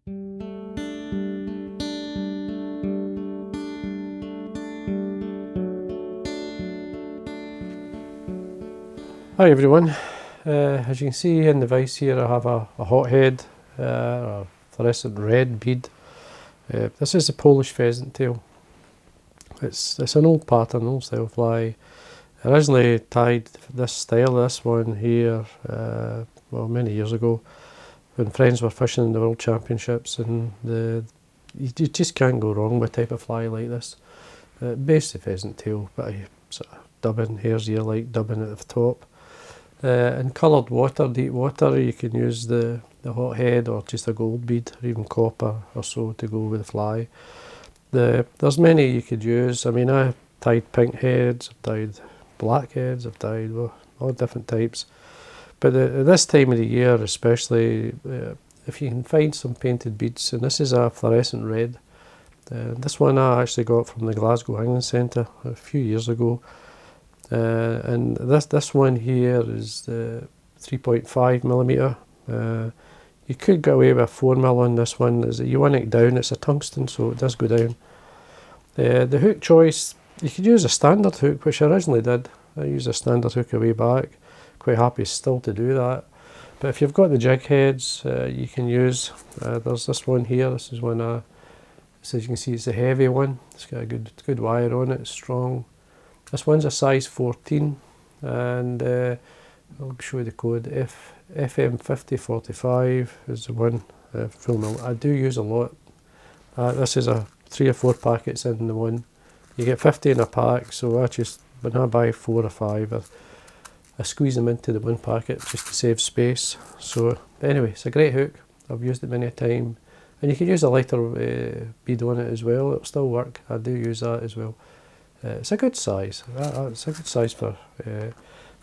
Hi everyone, as you can see in the vise here I have a hothead, a fluorescent red bead. This is a Polish pheasant tail. It's an old pattern, old style fly. I originally tied this one here, well, many years ago when friends were fishing in the World Championships, and you just can't go wrong with a type of fly like this. Basically pheasant tail, but I sort of dubbing, Hare's ear like dubbing at the top. In coloured water, deep water, you can use the hothead or just a gold bead or even copper or so to go with the fly. There's many you could use. I mean, I tied pink heads, I've tied black heads, I've tied all different types. But at this time of the year especially, if you can find some painted beads, and this is a fluorescent red. This one I actually got from the Glasgow Hanging Centre a few years ago. And this one here is 3.5mm. You could get away with 4mm on this one. You want it down, it's a tungsten, so it does go down. The hook choice, you could use a standard hook, which I originally did. I used a standard hook a way back. Quite happy still to do that. But if you've got the jig heads, you can use, there's this one here. This is one, as you can see, it's a heavy one. It's got a good wire on it, it's strong. This one's a size 14, and I'll show you the code. FM5045 is the one, full mil. I do use a lot. This is a 3 or 4 packets in the one. You get 50 in a pack, so when I buy 4 or 5, I squeeze them into the one packet just to save space. So anyway, it's a great hook. I've used it many a time, and you can use a lighter bead on it as well. It'll still work. I do use that as well. It's a good size. It's a good size for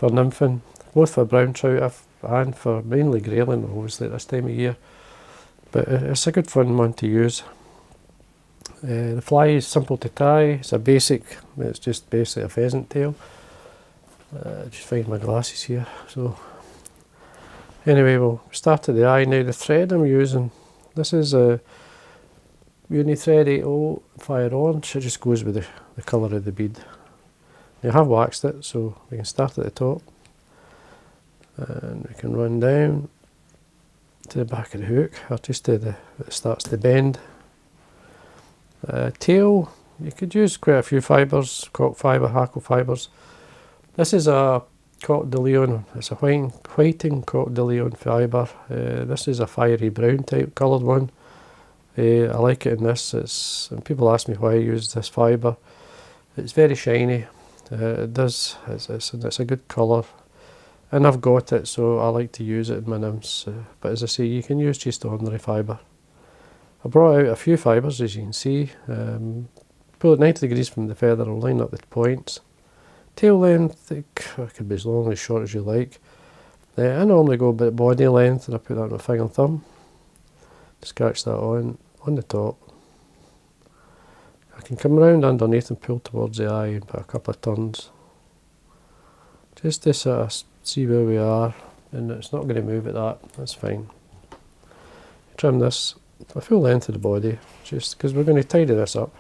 nymphing, both for brown trout and for mainly grayling, obviously at this time of year. But it's a good fun one to use. The fly is simple to tie. It's just basically a pheasant tail. Just find my glasses here. So anyway, we'll start at the eye now. The thread I'm using, this is a Uni thread 80 fire orange. It just goes with the colour of the bead. You have waxed it, so we can start at the top and we can run down to the back of the hook, or just to it starts to bend. Tail, you could use quite a few fibres, cork fibre, hackle fibres. This is a Coq de Leon, it's a whiting Coq de Leon fibre. This is a fiery brown type coloured one. I like it in this. And people ask me why I use this fibre. It's very shiny. It's a good colour, and I've got it, so I like to use it in my nymphs. But as I say, you can use just ordinary fibre. I brought out a few fibres, as you can see. Pull it 90 degrees from the feather. I'll line up the points. Tail length, it could be as long or as short as you like. I normally go about body length, and I put that on my finger and thumb. Scratch that on the top. I can come around underneath and pull towards the eye and put a couple of turns. Just to sort of see where we are, and it's not going to move at that, that's fine. Trim this a full length of the body, just because we're going to tidy this up.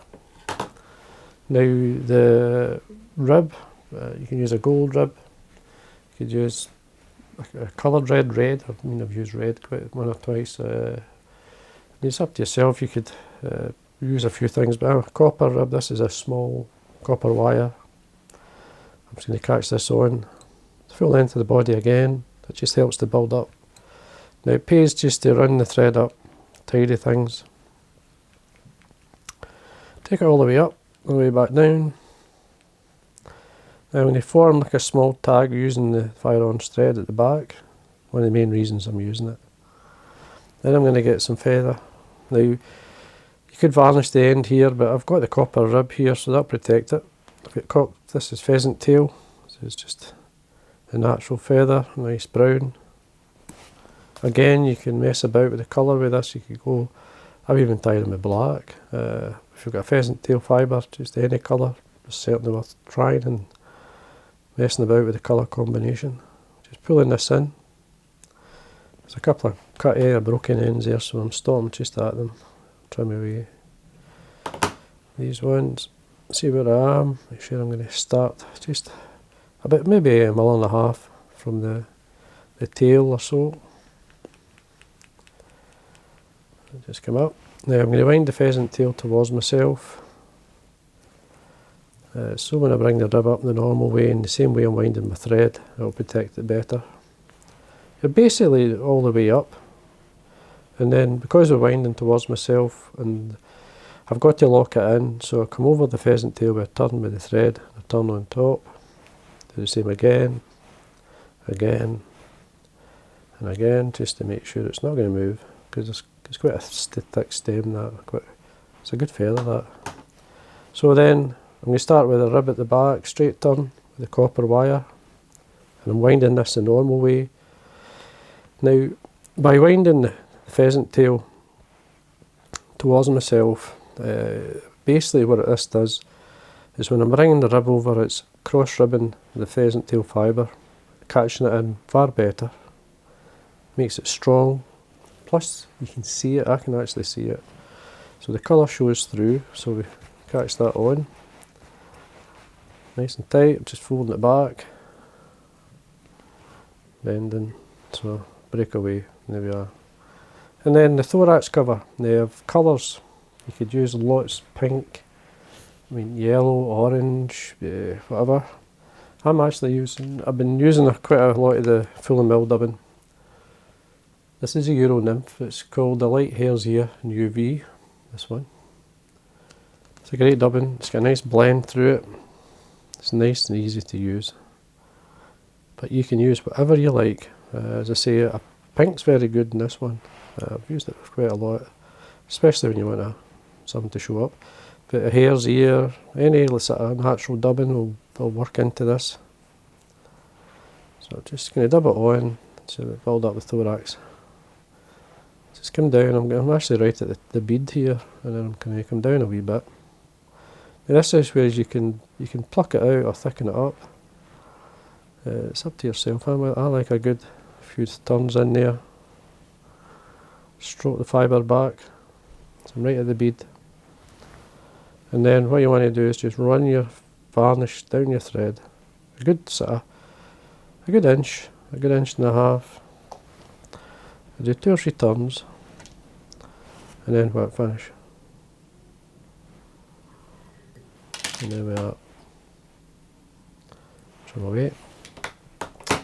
Now the rib, you can use a gold rib, you could use a coloured red. I mean, I've used red quite one or twice. It's up to yourself. You could use a few things, but a copper rib, this is a small copper wire. I'm just going to catch this on. Full length of the body again, it just helps to build up. Now it pays just to run the thread up, tidy things. Take it all the way up, all the way back down. Now when you form like a small tag using the fire orange thread at the back, one of the main reasons I'm using it. Then I'm going to get some feather. Now, you could varnish the end here, but I've got the copper rib here, so that'll protect it. This is pheasant tail, so it's just a natural feather, nice brown. Again, you can mess about with the colour with this. You could go, I've even tied them with black. If you've got a pheasant tail fibre, just any colour, it's certainly worth trying and messing about with the colour combination. Just pulling this in. There's a couple of cut any broken ends there, so I'm stopping just at them, trim away these ones, see where I am, make sure I'm going to start just about maybe 1.5 mm from the tail or so. Just come up. Now I'm going to wind the pheasant tail towards myself. So when I bring the rib up the normal way, in the same way I'm winding my thread, it'll protect it better. You're basically all the way up, and then because we're winding towards myself, and I've got to lock it in, so I come over the pheasant tail with a turn with the thread, a turn on top, do the same again, again, and again, just to make sure it's not going to move, because it's quite a thick stem, that. It's a good feather, that. So then I'm going to start with a rib at the back, straight turn with the copper wire, and I'm winding this the normal way. Now, by winding the pheasant tail towards myself, basically what this does is when I'm bringing the rib over, it's cross-ribbing the pheasant tail fibre, catching it in far better, makes it strong, plus you can see it, I can actually see it, so the colour shows through, so we catch that on. Nice and tight, just folding it back, bending, so break away, there we are. And then the thorax cover, they have colours, you could use lots, pink, yellow, orange, whatever. I've been using quite a lot of the full and mill dubbing. This is a Euro Nymph, it's called the Light Hare's Ear in UV, this one. It's a great dubbing, it's got a nice blend through it. It's nice and easy to use, but you can use whatever you like. As I say, pink's very good in this one. I've used it quite a lot, especially when you want something to show up. But a hare's ear, any sort of natural dubbing will work into this. So I'm just going to dub it on, so we build up the thorax. Just come down, I'm actually right at the bead here, and then I'm going to come down a wee bit. Now this is where you can pluck it out or thicken it up. It's up to yourself. I like a good few turns in there. Stroke the fibre back, so I'm right at the bead. And then what you want to do is just run your varnish down your thread, a good inch, a good 1.5 inches. I do 2 or 3 turns, and then wet finish. And there we are. Trim away.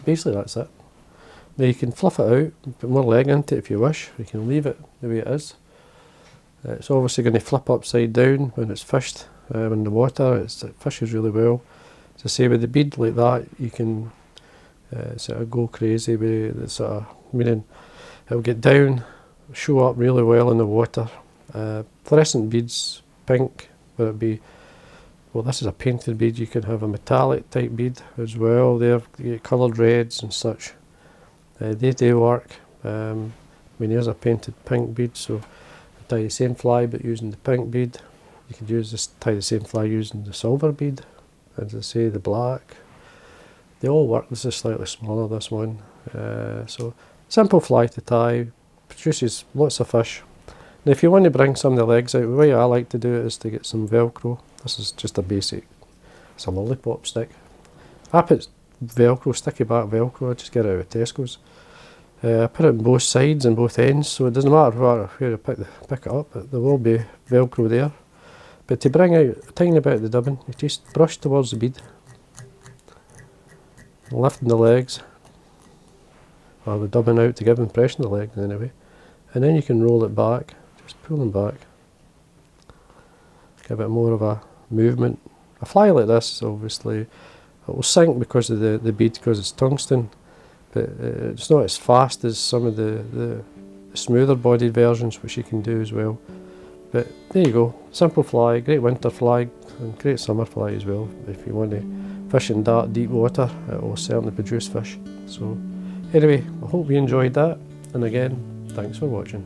Basically that's it. Now you can fluff it out, put more leg into it if you wish, or you can leave it the way it is. It's obviously going to flip upside down when it's fished in the water. It fishes really well. As I say, with the bead like that, you can sort of go crazy with it, sort of, meaning it'll get down, show up really well in the water. Fluorescent beads, pink, whether it be, well, this is a painted bead, you can have a metallic type bead as well. You get coloured reds and such. They do work. Here's a painted pink bead, so tie the same fly but using the pink bead. You could tie the same fly using the silver bead. As I say, the black. They all work. This is slightly smaller, this one. So simple fly to tie, produces lots of fish. Now if you want to bring some of the legs out, the way I like to do it is to get some Velcro. This is just a basic, it's a lollipop stick. I put Velcro, sticky back Velcro, I just get it out of Tesco's. I put it on both sides and both ends, so it doesn't matter where you pick it up, there will be Velcro there. But to bring out a tiny bit of the dubbing, you just brush towards the bead, lifting the legs, or the dubbing out to give impression of the legs anyway, and then you can roll it back, just pull them back, give it more of a movement. A fly like this, obviously, it will sink because of the bead, because it's tungsten, but it's not as fast as some of the smoother bodied versions, which you can do as well. But there you go, simple fly, great winter fly, and great summer fly as well. If you want to fish in dark, deep water, it will certainly produce fish. So anyway, I hope you enjoyed that, and again, thanks for watching.